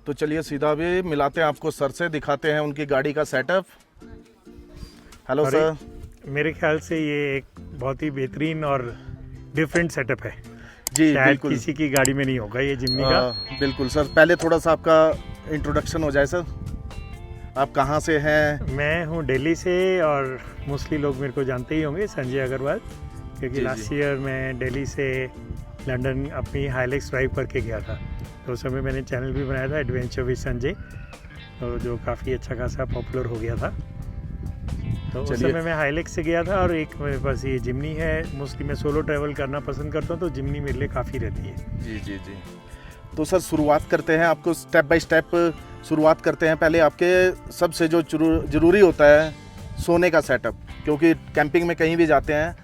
तो चलिए सीधा भी मिलाते हैं आपको सर से, दिखाते हैं उनकी गाड़ी का सेटअप। Hello sir. मेरे ख्याल से ये एक बहुत ही बेहतरीन और डिफरेंट सेटअप है। जी शायद बिल्कुल, किसी की गाड़ी में नहीं होगा ये जिम्नी का। बिल्कुल सर। पहले थोड़ा सा आपका इंट्रोडक्शन हो जाए सर, आप कहाँ से हैं? मैं हूँ दिल्ली से और मोस्टली लोग मेरे को जानते ही होंगे, संजय अग्रवाल, क्योंकि जी, लास्ट ईयर मैं दिल्ली से लंदन अपनी हाइलेक्स ड्राइव करके गया था। तो उस समय मैंने चैनल भी बनाया था एडवेंचर विद संजय, तो जो काफ़ी अच्छा खासा पॉपुलर हो गया था। तो उस समय मैं हाइलेक्स से गया था और एक मेरे पास ये जिम्नी है। मोस्टली मैं सोलो ट्रैवल करना पसंद करता हूँ, तो जिम्नी मेरे लिए काफ़ी रहती है। जी जी जी। तो सर शुरुआत करते हैं, आपको स्टेप बाय स्टेप शुरुआत करते हैं। पहले आपके सबसे जो ज़रूरी होता है सोने का सेटअप, क्योंकि कैंपिंग में कहीं भी जाते हैं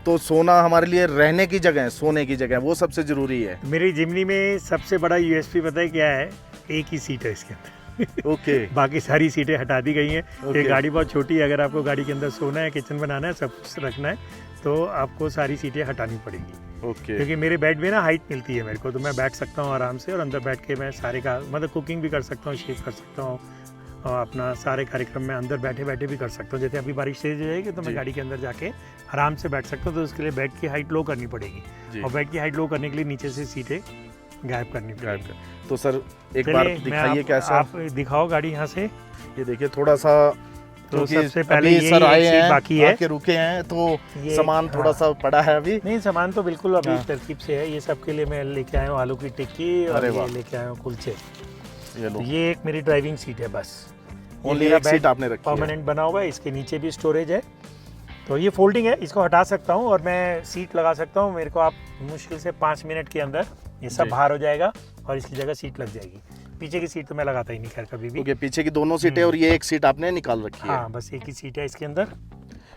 तो सोना हमारे लिए रहने की जगह है, सोने की जगह, वो सबसे ज़रूरी है। मेरी जिम्नी में सबसे बड़ा यूएसपी पता है क्या है? एक ही सीट है इसके अंदर। ओके। बाकी सारी सीटें हटा दी गई हैं। ओके। ये गाड़ी बहुत छोटी है, अगर आपको गाड़ी के अंदर सोना है, किचन बनाना है, सब कुछ रखना है, तो आपको सारी सीटें हटानी पड़ेंगी। ओके। क्योंकि मेरे बेड में ना हाइट मिलती है मेरे को, तो मैं बैठ सकता हूँ आराम से और अंदर बैठ के मैं सारे का मतलब कुकिंग भी कर सकता हूँ, शेव कर सकता हूँ और अपना सारे कार्यक्रम में अंदर बैठे बैठे भी कर सकता हूँ। जैसे अभी बारिश तेज हो जाएगी तो मैं गाड़ी के अंदर जाके आराम से बैठ सकता हूँ, तो उसके लिए बेड की हाइट लो करनी पड़ेगी और बेड की हाइट लो करने के लिए नीचे से सीटें गायब करनी पड़ेगी। तो सर एक बार दिखाइए कैसा। आप दिखाओ गाड़ी यहाँ से। ये देखिए थोड़ा सा, तो क्योंकि सबसे पहले अभी सर आए हैं, बाकी है, आके रुके हैं, तो ये सामान थोड़ा सा पड़ा है अभी। नहीं, सामान तो बिल्कुल अभी तरकीब से है। ये सबके लिए मैं लेके आया हूँ आलू की टिक्की और ये लेके आया हूँ कुलचे। ये ये एक मेरी ड्राइविंग सीट है बस। ओनली एक सीट आपने रखी है, परमानेंट बना हुआ है। इसके नीचे भी स्टोरेज है, तो ये फोल्डिंग है, इसको हटा सकता हूँ और मैं सीट लगा सकता हूँ। मेरे को आप मुश्किल से 5 मिनट के अंदर ये सब बाहर हो जाएगा और इसकी जगह सीट लग जाएगी। पीछे की सीट तो मैं लगाता ही नहीं खैर कभी भी। ओके, पीछे की दोनों सीटें और ये एक सीट आपने निकाल रखी है। हाँ, बस एक ही सीट है इसके अंदर।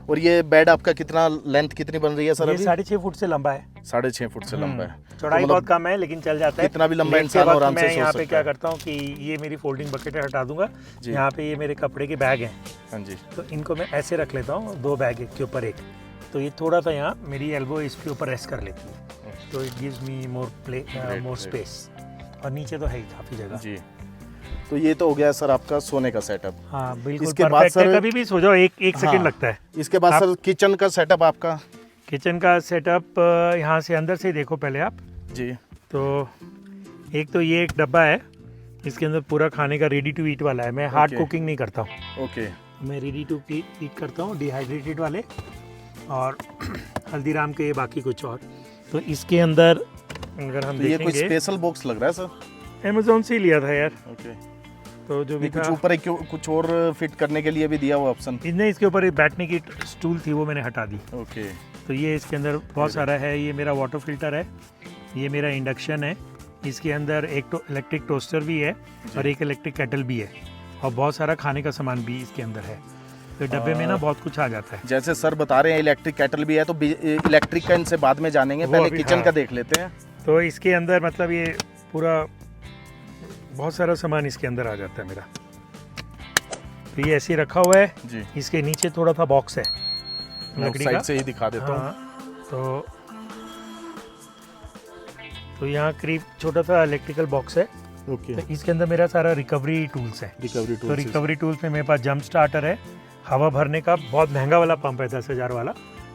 और ये बेड आपका कितना, लेंथ कितनी बन रही है सर? ये अभी 6.5 फुट से लंबा है। 6.5 फुट से लंबा है। चौड़ाई तो बहुत कम है लेकिन चल जाता है। कितना भी लंबा इंसान आराम से सो सकता है। मैं यहाँ पे क्या करता हूँ कि ये मेरी फोल्डिंग बकेट हटा दूंगा। यहाँ पे ये मेरे कपड़े के बैग हैं। हाँ जी। तो इनको मैं ऐसे रख लेता हूँ, 2 बैग एक के ऊपर एक, तो ये थोड़ा सा यहाँ मेरी एल्बो इसके ऊपर रेस्ट कर लेती है, तो it gives me more space. और नीचे तो है ही काफ़ी जगह जी। तो ये तो हो गया सर आपका सोने का सेटअप। हाँ बिल्कुल। इसके बाद सर कभी भी सो जाओ, एक सेकंड लगता है। इसके बाद सर किचन का सेटअप आपका। किचन का सेटअप यहाँ से अंदर से देखो पहले आप जी। तो एक तो ये एक डब्बा है, इसके अंदर पूरा खाने का रेडी टू ईट वाला है। मैं हार्ड कुकिंग नहीं करता हूँ। ओके। मैं रेडी टू ईट करता हूँ, डिहाइड्रेटेड वाले और हल्दीराम के बाकी कुछ और। तो इसके अंदर अगर हम देखेंगे, ये कोई स्पेशल बॉक्स लग रहा है सर? अमेज़न से ही लिया था यार। ओके। तो जो भी कुछ ऊपर कुछ और फिट करने के लिए भी दिया हुआ ऑप्शन? इसने इसके ऊपर एक बैठने की स्टूल थी, वो मैंने हटा दी। ओके। तो ये इसके अंदर बहुत सारा है। ये मेरा वाटर फिल्टर है, ये मेरा इंडक्शन है, इसके अंदर एक इलेक्ट्रिक टोस्टर भी है और एक इलेक्ट्रिक केटल भी है और बहुत सारा खाने का सामान भी इसके अंदर है। तो डब्बे में ना बहुत कुछ आ जाता है। जैसे सर बता रहे हैं इलेक्ट्रिक केटल भी है, तो इलेक्ट्रिक का इनसे बाद में जानेंगे, पहले किचन का देख लेते हैं। तो इसके अंदर मतलब ये पूरा बहुत सारा सामान इसके अंदर आ जाता है मेरा। तो ये ऐसे ही रखा हुआ है जी। इसके नीचे थोड़ा सा बॉक्स है लकड़ी का, साइड से ही दिखा देता हूँ। तो यहाँ करीब छोटा सा इलेक्ट्रिकल बॉक्स है। ओके। तो इसके अंदर मेरा सारा रिकवरी टूल्स है। तो रिकवरी टूल्स में मेरे पास जंप स्टार्टर है, हवा भरने का बहुत महंगा वाला पंप है 10,000 वाला,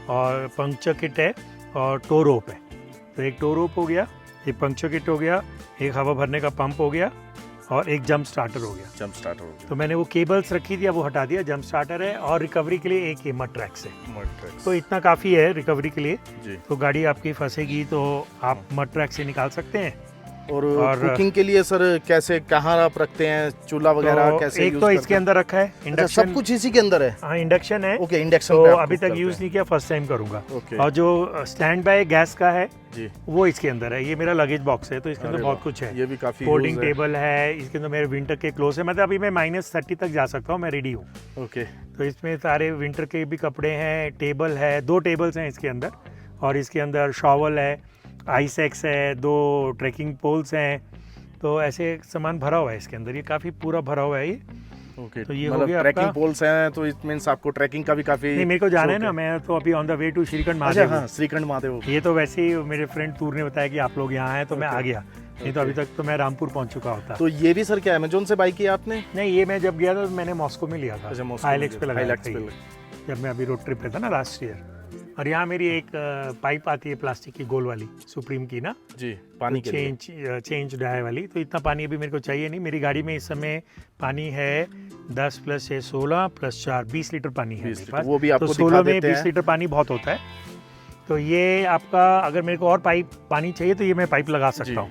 और पंक्चर किट है और टो रोप है। तो एक टो रोप हो गया, एक पंक्चर किट हो गया, एक हवा भरने का पंप हो गया और एक जंप स्टार्टर हो गया। जंप स्टार्टर हो गया। तो मैंने वो केबल्स रखी थी, अब वो हटा दिया। जंप स्टार्टर है और रिकवरी के लिए एक मड ट्रैक्स है। तो इतना काफ़ी है रिकवरी के लिए जी। तो गाड़ी आपकी फंसेगी तो आप मड ट्रैक से निकाल सकते हैं। और कुकिंग के लिए सर कैसे, कहाँ आप रखते हैं चूल्हा वगैरह? तो कैसे एक तो इसके अंदर रखा है इंडक्शन। सब कुछ इसी के अंदर है? हाँ, इंडक्शन है। ओके, इंडक्शन तो अभी तक यूज नहीं किया, फर्स्ट टाइम करूंगा। और जो स्टैंड बाय गैस का है जी, वो इसके अंदर है। ये मेरा लगेज बॉक्स है, तो इसके अंदर बहुत कुछ है। ये भी काफी फोल्डिंग टेबल है इसके अंदर, मेरे विंटर के क्लोथ है। मतलब अभी मैं -30 तक जा सकता हूँ, मैं रेडी हूँ। ओके। तो इसमें सारे विंटर के भी कपड़े हैं, टेबल है, 2 टेबल्स हैं इसके अंदर, और इसके अंदर शॉवल है, आइस एक्स है, 2 ट्रैकिंग पोल्स हैं। तो ऐसे सामान भरा हुआ है इसके अंदर, ये काफ़ी पूरा भरा हुआ है ये। ओके। तो ये हो गया ट्रैकिंग पोल्स हैं, तो इट मींस आपको ट्रैकिंग का भी काफी। नहीं, मेरे को जाना है ना, मैं तो अभी on the way to Shrikhand Mahadev. हाँ, श्रीखंड महादेव। ये तो वैसे ही मेरे फ्रेंड तूर ने बताया कि आप लोग यहाँ हैं, तो मैं आ गया। नहीं तो अभी तक तो मैं रामपुर पहुंच चुका होता। तो ये भी सर क्या अमेजोन से बाई किया आपने? नहीं, ये मैं जब गया था तो मैंने मॉस्को में लिया था। अच्छा, मॉस्को हाइलेक्स पे लगाया हाइलेक्स था पे ये, जब मैं अभी रोड ट्रिप पे था ना लास्ट ईयर। और यहाँ मेरी एक पाइप आती है प्लास्टिक की गोल वाली, सुप्रीम की ना जी, पानी के लिए। चेंज डाई वाली। तो इतना पानी अभी मेरे को चाहिए नहीं। मेरी गाड़ी में इस समय पानी है 10 + 6 16 + 4 20 लीटर पानी है मेरे पास। वो भी आपको तो दिखा 16 में देते 20 हैं। लीटर पानी बहुत होता है। तो ये आपका अगर मेरे को और पानी चाहिए तो ये मैं पाइप लगा सकता हूँ।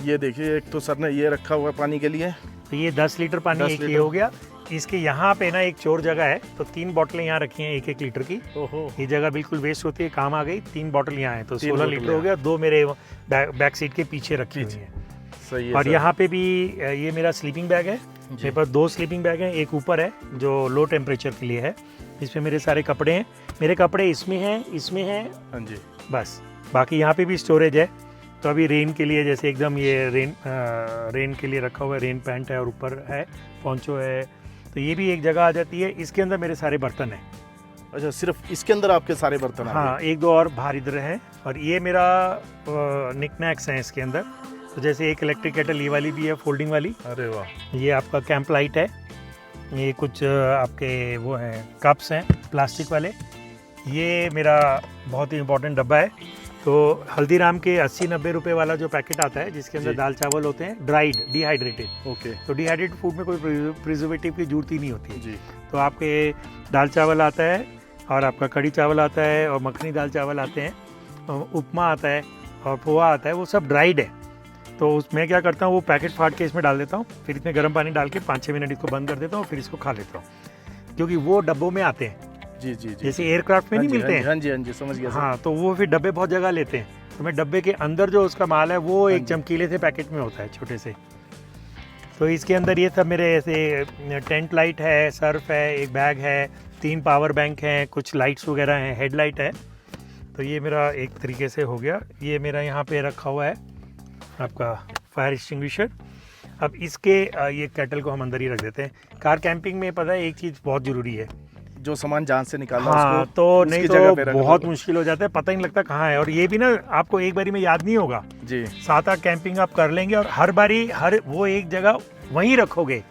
ये देखिए, एक तो सर ने ये रखा हुआ है पानी के लिए। तो ये 10 लीटर पानी 10 एक ये लीटर। हो गया। इसके यहाँ पे ना एक चोर जगह है, तो 3 बोतलें यहाँ रखी हैं 1-1 लीटर की। ओहो, ये जगह बिल्कुल वेस्ट होती है, काम आ गई। 3 बोतल यहाँ है तो 3 16 बोतल लीटर हो गया। 2 मेरे बैक सीट के पीछे रखी हुई है। सही है और सर। यहाँ पे भी ये मेरा स्लीपिंग बैग है। मेरे पास 2 स्लीपिंग बैग हैं, एक ऊपर है जो लो टेम्परेचर के लिए है। इसमें मेरे सारे कपड़े हैं। मेरे कपड़े इसमें हैं हाँ जी। बस। बाकी यहाँ पे भी स्टोरेज है। तो अभी रेन के लिए जैसे एकदम ये रेन के लिए रखा हुआ है। रेन पैंट है और ऊपर है पोंचो है। तो ये भी एक जगह आ जाती है। इसके अंदर मेरे सारे बर्तन हैं। अच्छा, सिर्फ इसके अंदर आपके सारे बर्तन आ हाँ, 1-2 और बाहर इधर है। और ये मेरा निकनैक्स हैं इसके अंदर। तो जैसे एक इलेक्ट्रिक केटल ये वाली भी है, फोल्डिंग वाली। गए? अरे वाह। ये आपका कैंप लाइट है। ये कुछ आपके वो हैं कप्स हैं प्लास्टिक वाले। ये मेरा बहुत ही इंपॉर्टेंट डब्बा है। तो हल्दीराम के 80-90 रुपए वाला जो पैकेट आता है जिसके अंदर जी। दाल चावल होते हैं ड्राइड, डिहाइड्रेटेड। ओके तो डिहाइड्रेटेड फूड में कोई प्रिजर्वेटिव की जरूरत ही नहीं होती है। जी। तो आपके दाल चावल आता है और आपका कड़ी चावल आता है और मखनी दाल चावल आते हैं, और उपमा आता है और पोहा आता है। वो सब ड्राइड है। तो उसमें क्या करता हूँ, वो पैकेट फाड़ के इसमें डाल देता हूँ। फिर इसमें गर्म पानी डाल के 5-6 मिनट इसको बंद कर देता हूँ। फिर इसको खा लेता हूँ, क्योंकि वो डब्बों में आते हैं। जी जी जी। जैसे एयरक्राफ्ट में नहीं मिलते हैं। हाँ जी हाँ जी, समझ गया सर। हाँ, तो वो फिर डब्बे बहुत जगह लेते हैं। तो मैं डब्बे के अंदर जो उसका माल है वो एक जी। चमकीले से पैकेट में होता है, छोटे से। तो इसके अंदर ये सब मेरे ऐसे टेंट लाइट है, सर्फ है, एक बैग है, 3 पावर बैंक हैं, कुछ लाइट्स वगैरह हैं, हेडलाइट है। तो ये मेरा एक तरीके से हो गया। ये मेरा यहाँ पे रखा हुआ है आपका फायर एक्सटिंग्विशर। अब इसके ये केटल को हम अंदर ही रख देते हैं। कार कैंपिंग में पता है एक चीज़ बहुत ज़रूरी है, जो सामान जान से निकालना हाँ, उसको तो उसकी नहीं जगह पे तो रख बहुत दो। मुश्किल हो जाता है, पता ही नहीं लगता कहाँ है। और ये भी ना आपको एक बारी में याद नहीं होगा। जी 7-8 कैंपिंग आप कर लेंगे और हर बारी हर वो एक जगह वहीं रखोगे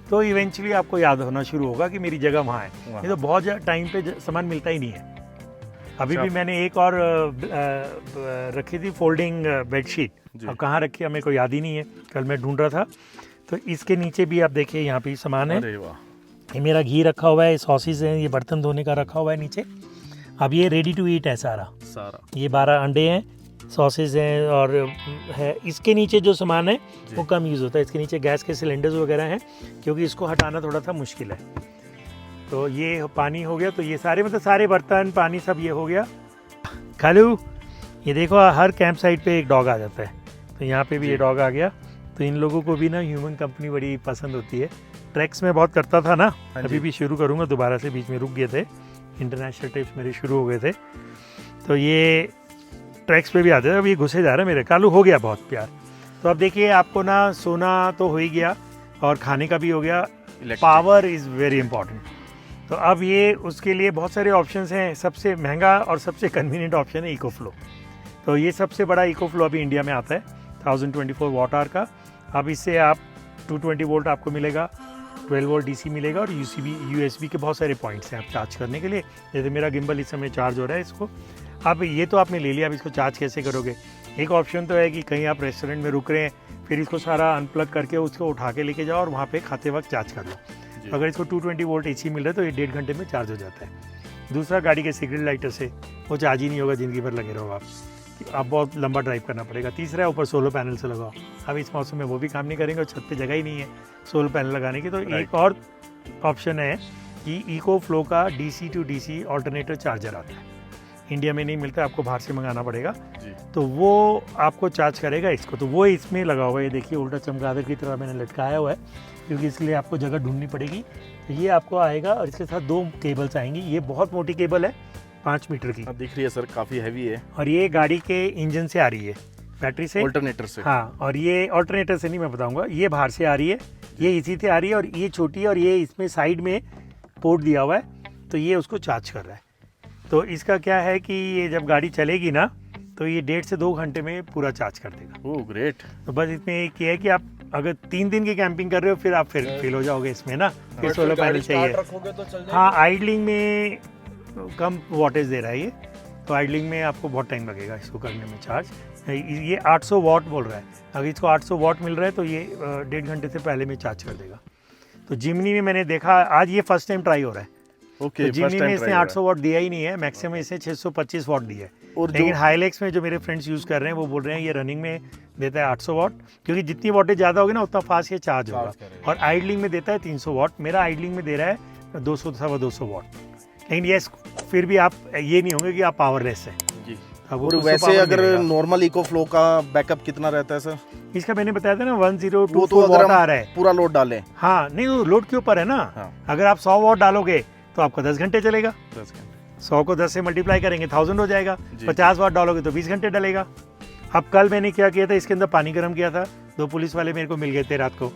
तो इवेंचुअली आपको याद होना शुरू होगा कि मेरी जगह वहाँ है। वहाँ। नहीं तो बहुत टाइम पे सामान मिलता ही नहीं है। अभी अच्छा। भी मैंने एक और रखी थी फोल्डिंग बेडशीट। जी। अब कहाँ रखी है मेरे को याद ही नहीं है, कल मैं ढूंढ रहा था। तो इसके नीचे भी आप देखिए यहाँ पे सामान है। अरे वाह। ये मेरा घी रखा हुआ है, सॉसेज है, ये बर्तन धोने का रखा हुआ है नीचे। अब ये रेडी टू ईट है सारा। ये 12 अंडे हैं, सॉसेज हैं और है। इसके नीचे जो सामान है वो कम यूज़ होता है। इसके नीचे गैस के सिलेंडर्स वगैरह हैं, क्योंकि इसको हटाना थोड़ा सा मुश्किल है। तो ये पानी हो गया। तो ये सारे मतलब सारे बर्तन पानी सब ये हो गया। खालू, ये देखो हर कैंप साइट पे एक डॉग आ जाता है। तो यहाँ पे भी ये डॉग आ गया। तो इन लोगों को भी ना ह्यूमन कंपनी बड़ी पसंद होती है। ट्रैक्स में बहुत करता था ना, हाँ अभी जी। भी शुरू करूँगा दोबारा से, बीच में रुक गए थे। इंटरनेशनल ट्रिप्स मेरे शुरू हो गए थे। तो ये ट्रैक्स पे भी आते थे। अब ये घुसे जा रहे हैं मेरे। कालू हो गया बहुत प्यार। तो अब देखिए आपको ना सोना तो हो ही गया और खाने का भी हो गया। Power is very important. तो अब ये उसके लिए बहुत सारे ऑप्शंस हैं। सबसे महंगा और सबसे कन्वीनियंट ऑप्शन है इको फ्लो। तो ये सबसे बड़ा इको फ्लो अभी इंडिया में आता है 1024 वाट आवर का। अब इससे आप 220 वोल्ट आपको मिलेगा, 12 वोल्ट डीसी मिलेगा और यूएसबी के बहुत सारे पॉइंट्स हैं आप चार्ज करने के लिए। जैसे मेरा गिम्बल इस समय चार्ज हो रहा है इसको। अब ये तो आपने ले लिया, अब इसको चार्ज कैसे करोगे? एक ऑप्शन तो है कि कहीं आप रेस्टोरेंट में रुक रहे हैं, फिर इसको सारा अनप्लग करके उसको उठा के लेके जाओ और वहाँ पे खाते वक्त चार्ज कर लो। अगर इसको 220 वोल्ट एसी मिल रहा है तो ये 1.5 घंटे में चार्ज हो जाता है। दूसरा, गाड़ी के सिगरेट लाइटर से वो चार्ज ही नहीं होगा, ज़िंदगी भर लगे रहो आप बहुत लंबा ड्राइव करना पड़ेगा। तीसरा है ऊपर सोलर पैनल से लगाओ। अब इस मौसम में वो भी काम नहीं करेंगे और छत पे जगह ही नहीं है सोलर पैनल लगाने की। तो एक और ऑप्शन है कि इको फ्लो का DC to DC alternator charger आता है। इंडिया में नहीं मिलता, आपको बाहर से मंगाना पड़ेगा। तो वो आपको चार्ज करेगा इसको। तो वो इसमें लगा हुआ है। ये देखिए उल्टा चमगादड़ की तरह मैंने लटकाया हुआ है, क्योंकि इसके लिए आपको जगह ढूंढनी पड़ेगी। तो ये आपको आएगा और इसके साथ 2 केबल्स आएंगी। ये बहुत मोटी केबल है, 5 मीटर की। दिख रही है सर, काफ़ी हैवी है। और ये गाड़ी के इंजन से आ रही है, बैटरी से, ऑल्टरनेटर से। हाँ, और ये ऑल्टरनेटर से नहीं, मैं बताऊंगा। ये बाहर से आ रही है, ये इसी से आ रही है और ये छोटी है और ये इसमें साइड में पोर्ट दिया हुआ है। तो ये उसको चार्ज कर रहा है। तो इसका क्या है कि ये जब गाड़ी चलेगी ना तो ये 1.5 से 2 घंटे में पूरा चार्ज कर देगा। Oh great. तो बस इसमें एक ये है कि आप अगर 3 दिन की कैंपिंग कर रहे हो फिर आप फिर फेल हो जाओगे इसमें ना, फिर सोलर पैनल चाहिए। रखोगे तो चल हाँ, आइडलिंग में कम वॉटेज दे रहा है ये, तो आइडलिंग में आपको बहुत टाइम लगेगा इसको करने में चार्ज। ये 800 वाट बोल रहा है, अगर इसको 800 वाट मिल रहा है तो ये 1.5 घंटे से पहले में चार्ज कर देगा। तो जिमनी में मैंने देखा, आज ये फर्स्ट टाइम ट्राई हो रहा है। ओके, तो जिमनी में इसने 800 वाट दिया ही नहीं है, मैक्सिमम इसने 625 वाट दिया है। और लेकिन हाईलेक्स में जो मेरे फ्रेंड्स यूज़ कर रहे हैं वो बोल रहे हैं ये रनिंग में देता है 800 वाट, क्योंकि जितनी वाटेज ज़्यादा होगी ना उतना फास्ट ये चार्ज होगा। और आइडलिंग में देता है 300 वाट, मेरा आइडलिंग में दे रहा है 200-250 वाट। लेकिन ये फिर भी आप ये नहीं होंगे कि आप पावरलेस है जी। अब और उसको वैसे power अगर मिलेगा। नॉर्मल इको फ्लो का बैकअप कितना रहता है सर? इसका मैंने बताया था ना 1024 वो तो अगर वाट हम आ रहा है। पूरा लोड डालें। हाँ, नहीं वो लोड के ऊपर है ना। हाँ। अगर आप 100 वाट डालोगे तो आपका 10 घंटे चलेगा। 10 घंटे। 100 को 10 से मल्टीप्लाई करेंगे 1000 हो जाएगा। जी। 50 वाट डालोगे तो 20 घंटे डलेगा। अब कल मैंने क्या किया था, इसके अंदर पानी गर्म किया था, 2 पुलिस वाले मेरे को मिल गए थे रात को,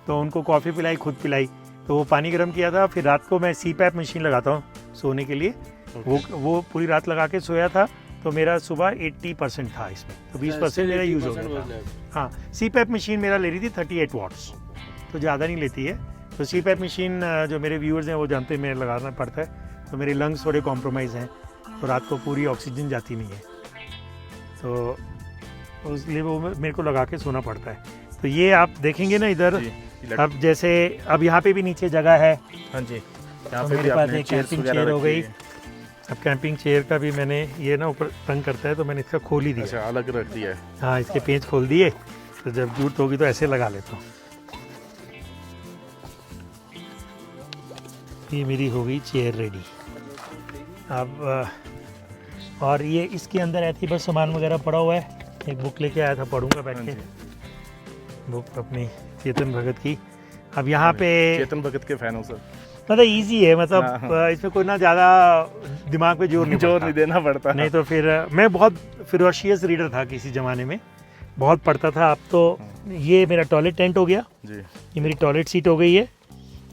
तो उनको कॉफ़ी पिलाई, खुद पिलाई, तो वो पानी गर्म किया था। फिर रात को मैं CPAP मशीन लगाता हूँ सोने के लिए, वो पूरी रात लगा के सोया था, तो मेरा सुबह 80% था इसमें, तो 20% मेरा यूज़ हो गया था। हाँ, CPAP मशीन मेरा ले रही थी 38 वाट्स, तो ज़्यादा नहीं लेती है। तो CPAP मशीन जो मेरे व्यूअर्स हैं वो जानते हैं, मेरे लगाना पड़ता है, तो मेरे लंग्स थोड़े कॉम्प्रोमाइज़ हैं, तो रात को पूरी ऑक्सीजन जाती नहीं है, तो उसलिए वो मेरे को लगा के सोना पड़ता है। तो ये आप देखेंगे ना इधर, अब जैसे अब यहाँ पे भी नीचे जगह है। हाँ जी, तो यहाँ पे मेरे भी पास आपने एक चेयर्स कैंपिंग वगैरह चेयर हो रखी गई। है। अब कैंपिंग चेयर का भी मैंने ये ना ऊपर तंग करता है, तो मैंने इसका खोल ही दिया। अच्छा, अलग रख दिया है। हाँ, इसके पेंच खोल दिए, तो जब जरूरत होगी तो ऐसे लगा लेता हूँ। ये मेरी हो गई चेयर रेडी। अब और ये इसके अंदर ऐसी बस सामान वगैरह पड़ा हुआ है, एक बुक लेके आया था, पढ़ूंगा बैठ के, बुक अपनी चेतन भगत की। अब यहाँ पे चेतन भगत के फैन हो सर? मतलब इजी है, मतलब हाँ। इसमें कोई ना ज़्यादा दिमाग पे जोर नहीं देना पड़ता। नहीं तो फिर मैं बहुत फिरोशियस रीडर था किसी ज़माने में, बहुत पढ़ता था। अब तो ये मेरा टॉयलेट टेंट हो गया जी। ये मेरी टॉयलेट सीट हो गई है।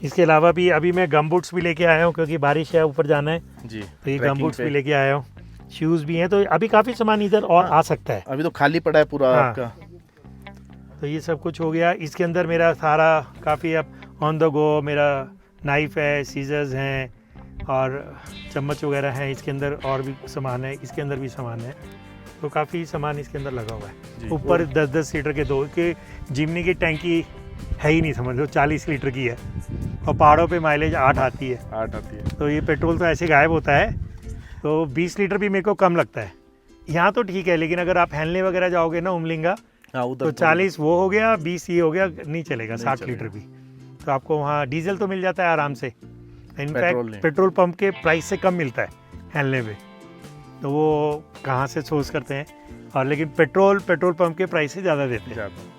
इसके अलावा भी अभी मैं गम बूट्स भी लेके आया हूँ, क्योंकि बारिश है, ऊपर जाना है, जी, तो ये गम ट्रैकिंग बूट्स पे। भी लेके आया हूँ। शूज़ भी हैं, तो अभी काफ़ी सामान इधर और आ सकता है। अभी तो खाली पड़ा है पूरा हाँ। आपका। तो ये सब कुछ हो गया। इसके अंदर मेरा सारा काफ़ी अब ऑन द गो, मेरा नाइफ़ है, सीजर्स हैं और चम्मच वगैरह हैं। इसके अंदर और भी सामान है, इसके अंदर भी सामान है, तो काफ़ी सामान इसके अंदर लगा हुआ जी। है। ऊपर 10-10 लीटर के दो के जिमनी की टैंकी है ही नहीं, समझ लो 40 लीटर की है, और पहाड़ों पे माइलेज 8 आती है। 8 आती है। तो ये पेट्रोल तो ऐसे गायब होता है, तो 20 लीटर भी मेरे को कम लगता है। यहाँ तो ठीक है, लेकिन अगर आप हेलने वगैरह जाओगे ना उमलिंगा, हाँ, उधर तो 40 वो हो गया, 20 ये हो गया, नहीं चलेगा, 60 चलेगा। लीटर भी। तो आपको वहाँ डीजल तो मिल जाता है आराम से, पेट्रोल इनफैक्ट नहीं। पेट्रोल पंप के प्राइस से कम मिलता है हेलने में, तो वो कहाँ से सोर्स करते हैं। और लेकिन पेट्रोल पंप के प्राइस से ज़्यादा देते हैं। ज़्यादा।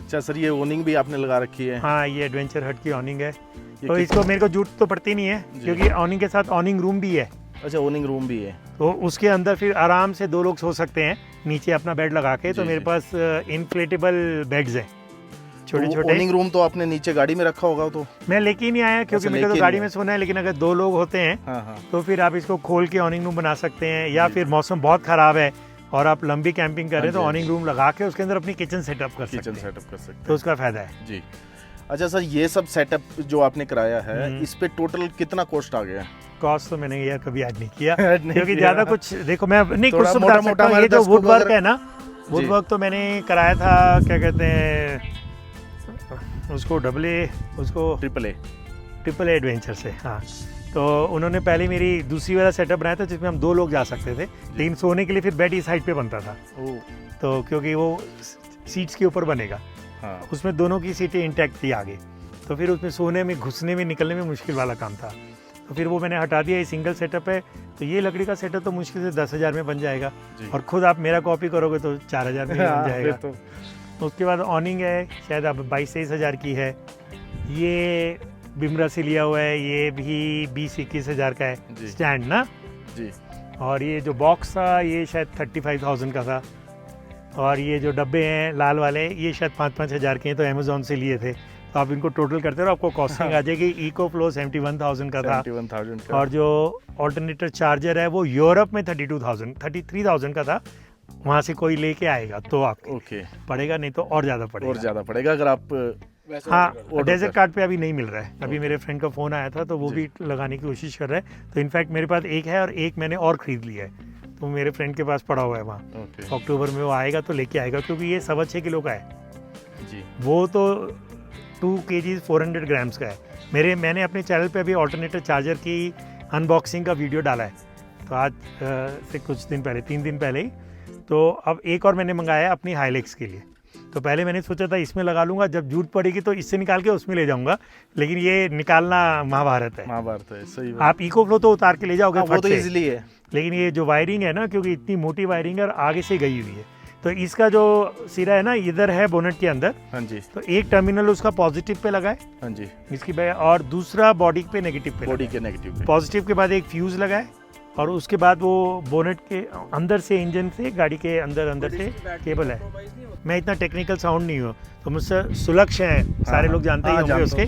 अच्छा सर, ये ओनिंग भी आपने लगा रखी है? हाँ, ये एडवेंचर हट की ऑनिंग है, ये तो इसको मेरे को जरूरत तो पड़ती नहीं है, जी। क्योंकि ऑनिंग के साथ ऑनिंग रूम भी है। अच्छा, ओनिंग रूम भी है, तो उसके अंदर फिर आराम से 2 लोग सो सकते हैं नीचे अपना बेड लगा के। तो जी, मेरे जी। पास इन्फ्लेटेबल बेड्स हैं, छोटे तो छोटे। ओनिंग रूम तो आपने नीचे गाड़ी में रखा होगा तो? मैं लेके ही नहीं आया, क्योंकि अच्छा, मेरे को लेके तो गाड़ी नहीं में सोना है। लेकिन अगर 2 लोग होते हैं हाँ हाँ। तो फिर आप इसको खोल के ऑनिंग रूम बना सकते हैं, या जी। फिर मौसम बहुत ख़राब है और आप लंबी कैंपिंग कर रहे हैं तो हाँ जी, ऑनिंग रूम लगा के उसके अंदर अपनी किचन सेटअप कर किचन सकते हैं, सेटअप कर सकते तो उसका फ़ायदा है। हैं जी। अच्छा सर, ये सब सेटअप जो आपने कराया है, हम्म। इस पे टोटल कितना कॉस्ट आ गया? कॉस्ट तो मैंने यार कभी ऐड नहीं किया, ऐड नहीं क्योंकि किया। ज़्यादा कुछ देखो मैं नहीं कुछ थोड़ा तो बता मोटा-मोटा सकता हूँ। हमारे ये जो दर्शकों वुड को वर्क अगर- है ना, वुड जी। वर्क तो मैंने कराया था, क्या कहते हैं उसको, उसको ट्रिपल ए एडवेंचर से। हाँ, तो उन्होंने पहले मेरी दूसरी वाला सेटअप बनाया था जिसमें हम 2 लोग जा सकते थे, लेकिन सोने के लिए फिर बेड इस साइड पे बनता था, ओह, तो क्योंकि वो सीट्स के ऊपर बनेगा, हाँ। उसमें दोनों की सीटें इंटैक्ट थी आगे, तो फिर उसमें सोने में, घुसने में, निकलने में मुश्किल वाला काम था, तो फिर वो मैंने हटा दिया। ये सिंगल सेटअप है, तो ये लकड़ी का सेटअप तो मुश्किल से 10,000 में बन जाएगा, जी। और खुद आप मेरा कॉपी करोगे तो 4,000 में ही हाँ, बन जाएगा। फिर तो उसके बाद ऑनिंग है, शायद अब 22-23 हज़ार की है। ये बिमरा से लिया हुआ है, ये भी 20-21 हज़ार का है जी। स्टैंड ना। जी। और ये जो बॉक्स था ये शायद 35,000 का था, और ये जो डब्बे हैं लाल वाले ये शायद 5-5 हज़ार के हैं, तो अमेजोन से लिए थे। तो आप इनको टोटल करते हो आपको कॉस्टिंग आ जाएगी। इको फ्लो 71,000 का था, 71,000 का। और जो ऑल्टरनेटर चार्जर है वो यूरोप में 32,000 33,000 का था, वहाँ से कोई लेके आएगा तो आपको ओके, पड़ेगा, नहीं तो और ज़्यादा पड़ेगा। और ज़्यादा पड़ेगा अगर आप हाँ, order डेजर्ट कार्ड पे अभी नहीं मिल रहा है। अभी मेरे फ्रेंड का फ़ोन आया था तो वो जी। भी लगाने की कोशिश कर रहा है। तो इनफैक्ट मेरे पास एक है और एक मैंने और ख़रीद लिया है, तो मेरे फ्रेंड के पास पड़ा हुआ है वहाँ। ओके अक्टूबर में वो आएगा तो लेके आएगा, क्योंकि ये 6.25 किलो का है, जी, वो तो 2 kg 400 ग्राम्स का है। मैंने अपने चैनल पे अभी ऑल्टरनेटर चार्जर की अनबॉक्सिंग का वीडियो डाला है, तो आज से कुछ दिन पहले, 3 दिन पहले ही। तो अब एक और मैंने मंगाया है अपनी हाइलेक्स के लिए। तो पहले मैंने सोचा था इसमें लगा लूँगा, जब जरूरत पड़ेगी तो इससे निकाल के उसमें ले जाऊँगा, लेकिन ये निकालना महाभारत है। महाभारत है, सही बात। आप इको फ्लो तो उतार के ले जाओगे हाँ, वो फट तो से, इजीली है। लेकिन ये जो वायरिंग है ना, क्योंकि इतनी मोटी वायरिंग है और आगे से गई हुई है, तो इसका जो सिरा है ना इधर है बोनेट के अंदर, हाँ जी, तो एक टर्मिनल उसका पॉजिटिव पे लगा है हाँ जी, इसकी और दूसरा बॉडी पे नेगेटिव पे बॉडी के नेगेटिव पे। पॉजिटिव के बाद एक फ्यूज लगा है, और उसके बाद वो बोनेट के अंदर से, इंजन से, गाड़ी के अंदर से केबल है। मैं इतना टेक्निकल साउंड नहीं हूँ, तो मुझसे सुलक्ष है, सारे लोग जानते ही होंगे उसके,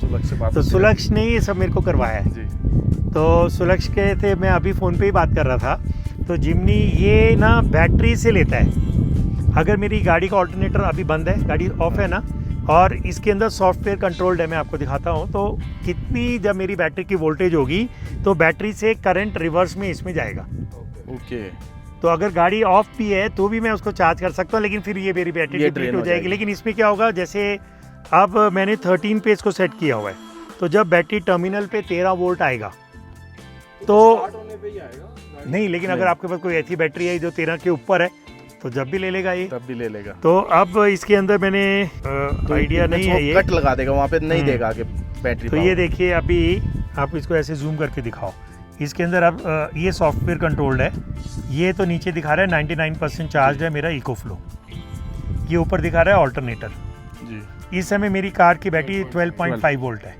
तो सुलक्ष ने ये सब मेरे को करवाया है। जी, तो सुलक्ष के थे, मैं अभी फ़ोन पे ही बात कर रहा था। तो जिमनी ये ना बैटरी से लेता है। अगर मेरी गाड़ी का ऑल्टरनेटर अभी बंद है, गाड़ी ऑफ है ना, और इसके अंदर सॉफ्टवेयर कंट्रोल्ड है, मैं आपको दिखाता हूँ, तो कितनी जब मेरी बैटरी की वोल्टेज होगी तो बैटरी से करंट रिवर्स में इसमें जाएगा। ओके, तो अगर गाड़ी ऑफ भी है तो भी मैं उसको चार्ज कर सकता हूँ, लेकिन फिर ये मेरी बैटरी डिप्लीट हो जाएगी। लेकिन इसमें क्या होगा, जैसे अब मैंने 13 पे इसको सेट किया हुआ है, तो जब बैटरी टर्मिनल पे 13 वोल्ट आएगा तो नहीं, लेकिन अगर आपके पास कोई ऐसी बैटरी है जो 13 के ऊपर है तो जब भी ले लेगा ये, तब भी ले लेगा। तो अब इसके अंदर मैंने आइडिया नहीं है ये, कट लगा देगा वहाँ पे, नहीं देगा आगे बैटरी। तो ये देखिए, अभी आप इसको ऐसे जूम करके दिखाओ, इसके अंदर अब ये सॉफ्टवेयर कंट्रोल्ड है। ये तो नीचे दिखा रहा है 99% चार्ज है मेरा इको फ्लो, ये ऊपर दिखा रहा है ऑल्टरनेटर जी। इस समय मेरी कार की बैटरी 12.5 वोल्ट है,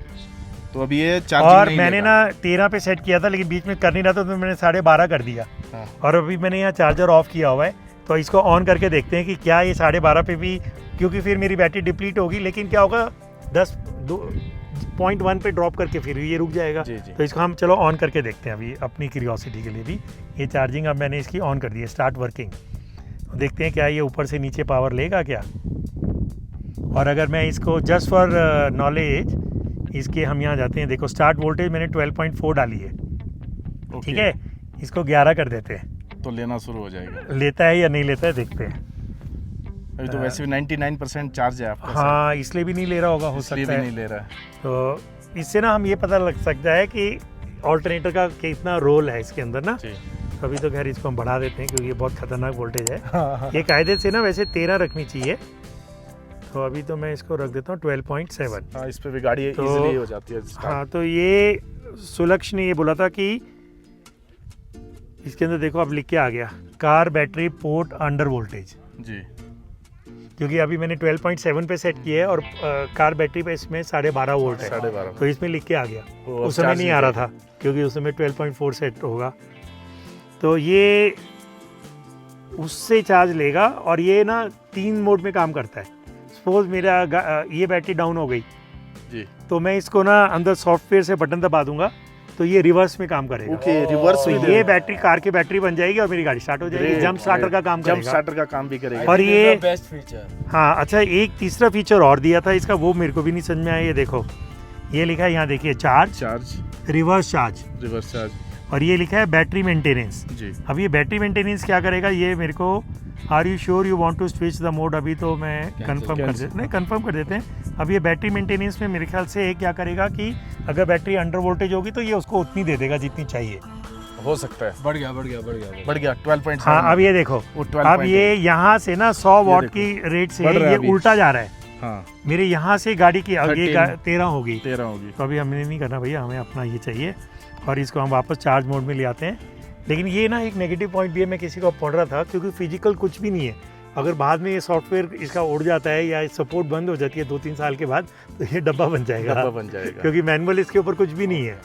तो अभी ये और मैंने ना 13 पे सेट किया था, लेकिन बीच में कर नहीं रहा था तो मैंने 12.5 कर दिया। हाँ। और अभी मैंने यहाँ चार्जर ऑफ किया हुआ है, तो इसको ऑन करके देखते हैं कि क्या ये 12.5 पे भी, क्योंकि फिर मेरी बैटरी डिप्लीट होगी, लेकिन क्या होगा 10.1 पे ड्रॉप करके फिर ये रुक जाएगा। जी, जी। तो इसको हम चलो ऑन करके देखते हैं अभी अपनी क्यूरियोसिटी के लिए भी। ये चार्जिंग अब मैंने इसकी ऑन कर दी है, स्टार्ट वर्किंग। देखते हैं क्या ये ऊपर से नीचे पावर लेगा क्या। और अगर मैं इसको जस्ट फॉर नॉलेज इसके हम यहाँ जाते हैं, देखो स्टार्ट वोल्टेज मैंने 12.4 डाली है, ठीक है। इसको 11 कर देते हैं, तो लेना शुरू हो जाएगा। लेता है या नहीं लेता है देखते हैं। अभी तो वैसे भी 99% चार्ज है आपका। हाँ, इसलिए भी नहीं ले रहा होगा, हो इसलिए सकता भी है। नहीं ले रहा है। तो इससे ना हम ये पता लग सकता है कि ऑल्टरनेटर का कितना रोल है इसके अंदर ना। जी। अभी तो खैर इसको हम बढ़ा देते हैं क्योंकि ये बहुत खतरनाक वोल्टेज है। ये कायदे से ना वैसे 13 रखनी चाहिए, तो अभी तो मैं इसको रख देता हूँ 12.7। हाँ, इस पे भी गाड़ी तो इजीली हो जाती है। हाँ, तो ये सुलक्ष ने ये बोला था कि इसके अंदर देखो अब लिख के आ गया, car battery port under voltage, जी, क्योंकि अभी मैंने 12.7 पे सेट किया है और कार बैटरी पे इसमें 12.5 वोल्ट है, 12.5। तो इसमें लिख के आ गया। वो उस समय नहीं आ रहा था क्योंकि उस समय 12.4 सेट होगा, तो ये उससे चार्ज लेगा। और ये ना 3 मोड में काम करता है। सपोज मेरा ये बैटरी डाउन हो गई जी, तो मैं इसको ना अंदर सॉफ्टवेयर से बटन दबा दूंगा तो ये रिवर्स में काम करेगा। ओके, रिवर्स तो में ये बैटरी कार की बैटरी बन जाएगी और मेरी गाड़ी स्टार्ट हो जाएगी, जंप स्टार्टर का काम जंप करेगा। स्टार्टर का काम भी करेगा। और ये बेस्ट फीचर। हाँ, अच्छा, एक तीसरा फीचर और दिया था इसका, वो मेरे को भी नहीं समझ में आया। ये देखो, ये लिखा है यहाँ देखिए, charge, reverse charge, reverse charge, और ये लिखा है बैटरी मेंटेनेंस। जी। अब ये बैटरी मेंटेनेंस क्या करेगा, ये मेरे को are you sure you want to switch the mode, अभी तो मैं कंफर्म कर देते हैं। अब ये बैटरी मेंटेनेंस में मेरे ख्याल से क्या करेगा कि अगर बैटरी अंडर वोल्टेज होगी तो ये उसको उतनी दे देगा जितनी चाहिए। हो सकता है। बढ़ गया 12.7। हाँ, अब ये देखो, वो अब ये यहाँ से ना 100 वॉट की रेट से ये उल्टा जा रहा है। हाँ, मेरे यहाँ से गाड़ी की आगे 13 होगी, 13 होगी। तो अभी हमें नहीं करना भैया, हमें अपना ये चाहिए और इसको हम वापस चार्ज मोड में ले आते हैं। लेकिन ये ना एक नेगेटिव पॉइंट भी है, मैं किसी को पढ़ रहा था, क्योंकि फिजिकल कुछ भी नहीं है। अगर बाद में ये सॉफ्टवेयर इसका उड़ जाता है या सपोर्ट बंद हो जाती है 2-3 साल के बाद, तो ये डब्बा बन जाएगा, क्योंकि मैनुअल इसके ऊपर कुछ भी नहीं है।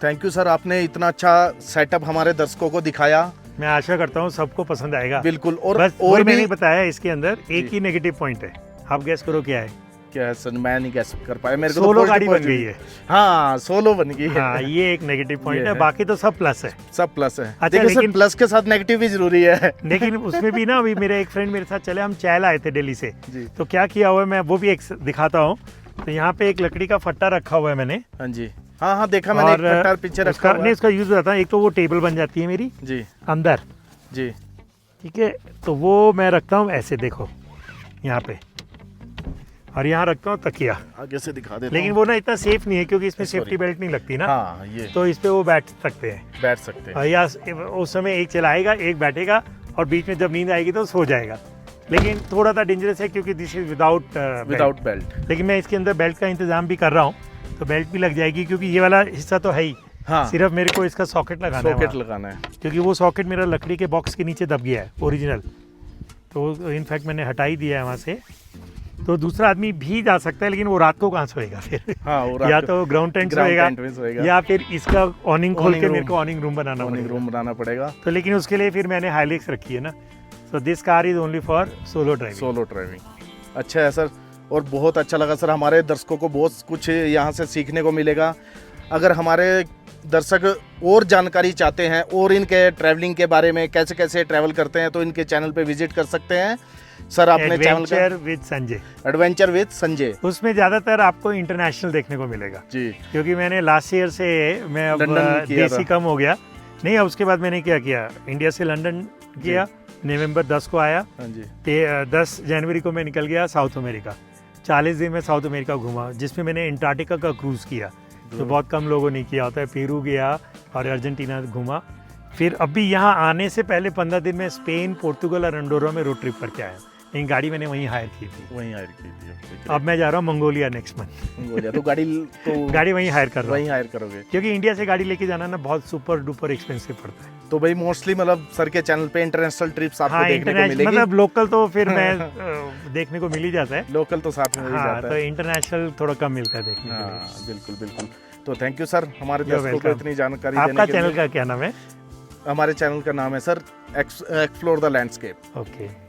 थैंक यू सर, आपने इतना अच्छा सेटअप हमारे दर्शकों को दिखाया। मैं आशा करता हूँ सबको पसंद आएगा। बिल्कुल। और बस और मैंने भी बताया, इसके अंदर एक ही नेगेटिव पॉइंट है, आप गैस करो क्या है। क्या है सर, मैं नहीं गैस कर पाया, मेरे को तो सोलो positive गाड़ी बन positive- गई है। हाँ सोलो बन गई है। हाँ ये एक नेगेटिव पॉइंट ये है, है। बाकी तो सब प्लस है। सब प्लस है। अच्छा, देखिए सर, लेकिन- प्लस के साथ नेगेटिव भी जरूरी है। लेकिन उसमें भी ना, अभी मेरे एक फ्रेंड मेरे साथ चले, हम चैल आए थे दिल्ली से, जी तो क्या किया हुआ है मैं वो भी एक दिखाता हूँ। तो यहाँ पे एक लकड़ी का फट्टा रखा हुआ है मैंने, हाँ जी, हाँ हाँ देखा मैंने, एक और कट्टा पीछे रखा उसका हुआ नहीं, है। उसका यूज बताता हूँ। एक तो वो टेबल बन जाती है मेरी जी अंदर, जी ठीक है, तो वो मैं रखता हूँ ऐसे, देखो यहाँ पे, और यहाँ रखता हूँ तकिया। आगे से दिखा देता लेकिन हूँ। वो ना इतना सेफ नहीं है, क्योंकि इसमें Sorry. सेफ्टी बेल्ट नहीं लगती ना, हाँ ये तो इस पे वो बैठ सकते हैं। बैठ सकते हैं। और या उस समय एक चलाएगा, एक बैठेगा, और बीच में जब नींद आएगी तो सो जाएगा। लेकिन थोड़ा सा डेंजरस है, क्योंकि this is without without belt. लेकिन मैं इसके अंदर बेल्ट का इंतजाम भी कर रहा हूँ, तो बेल्ट भी लग जाएगी, क्योंकि ये वाला हिस्सा तो है ही, हाँ सिर्फ मेरे को इसका सॉकेट लगाना है सॉकेट वहाँ। लगाना है। क्योंकि वो सॉकेट मेरा लकड़ी के बॉक्स के नीचे दब गया है ओरिजिनल, तो इनफैक्ट मैंने हटा ही दिया है वहाँ से। तो दूसरा आदमी भी जा सकता है, लेकिन वो रात को कहाँ सोएगा फिर? हाँ वो रात या को तो ग्राउंड टेंट ground सोएगा, tent में सोएगा, या फिर इसका ऑनिंग खोल Awning के room। मेरे को ऑनिंग रूम बनाना ऑनिंग पड़ेगा। रूम बनाना पड़ेगा। तो लेकिन उसके लिए फिर मैंने हाइलिक्स रखी है ना, so this car is only for solo driving. Solo driving अच्छा है सर, और बहुत अच्छा लगा सर। हमारे दर्शकों को बहुत कुछ यहाँ से सीखने को मिलेगा। अगर हमारे दर्शक और जानकारी चाहते हैं और इनके ट्रैवलिंग के बारे में, कैसे कैसे ट्रैवल करते हैं, तो इनके चैनल पे विजिट कर सकते हैं। सर आपने चैनल का adventure with Sanjay, adventure with Sanjay उसमें ज़्यादातर आपको इंटरनेशनल देखने को मिलेगा, जी, क्योंकि मैंने लास्ट ईयर से मैं अब लंदन किया देसी था। कम हो गया नहीं। अब उसके बाद मैंने क्या किया, इंडिया से लंदन किया, नवंबर 10 को आया, हाँ जी 10 जनवरी को मैं निकल गया साउथ अमेरिका। 40 दिन में साउथ अमेरिका घूमा, जिसमें मैंने अंटार्कटिका का क्रूज़ किया, जो बहुत कम लोगों ने किया होता है। पेरू गया और अर्जेंटीना घूमा। फिर अभी यहाँ आने से पहले 15 दिन में स्पेन, पोर्तुगल और अंडोरा में रोड ट्रिप करके आया। लेकिन गाड़ी मैंने वहीं हायर की थी। वहीं हायर की थी। अब मैं जा रहा हूँ मंगोलिया नेक्स्ट मंथ। मंगोलिया तो गाड़ी तो गाड़ी वहीं हायर कर रहा वहीं हूँ, हायर करोगे। क्योंकि इंडिया से गाड़ी लेके जाना ना बहुत सुपर डुपर एक्सपेंसिव पड़ता है। तो भाई मोस्टली मतलब सर के चैनल पे इंटरनेशनल ट्रिप्स आपको हाँ, देखने को इंटरनेशनल मिलेगी। मतलब लोकल तो फिर मैं देखने को मिल ही जाता है। लोकल तो साथ में ही हाँ, जाता तो है। इंटरनेशनल थोड़ा कम मिलता है देखने के लिए। हाँ बिल्कुल बिल्कुल। तो थैंक यू सर हमारे You're दर्शकों को welcome। इतनी जानकारी देने आपका के लिए। चैनल का क्या नाम है? हमारे चैनल का नाम है sir explore the landscape. Okay.